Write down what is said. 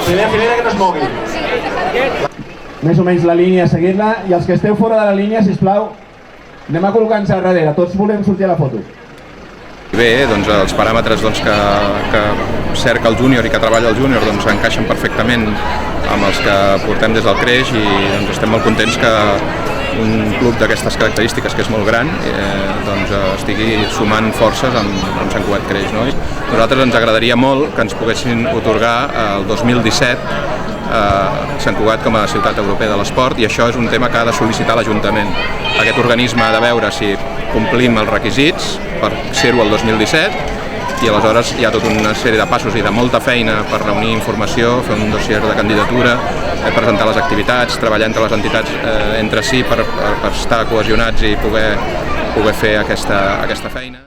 primera filera que no es mogui. Més o menys la línia, seguir-la, i els que esteu fora de la línia, sisplau, anem a col·locar-nos a darrere, tots volem sortir a la foto. Bé, doncs els paràmetres que cerca el júnior i que treballa el júnior encaixen perfectament amb els que portem des del creix i estem molt contents que un club d'aquestes característiques, que és molt gran, estigui sumant forces amb Sant Cugat Creix. Nosaltres ens agradaria molt que ens poguessin atorgar el 2017 Sant Cugat com a ciutat europea de l'esport, i això és un tema que ha de sol·licitar l'Ajuntament. Aquest organisme ha de veure si complim els requisits per ser-ho el 2017, i aleshores hi ha tota una sèrie de passos i de molta feina per reunir informació, fer un dossier de candidatura, presentar les activitats, treballar entre les entitats entre si per estar cohesionats i poder fer aquesta feina.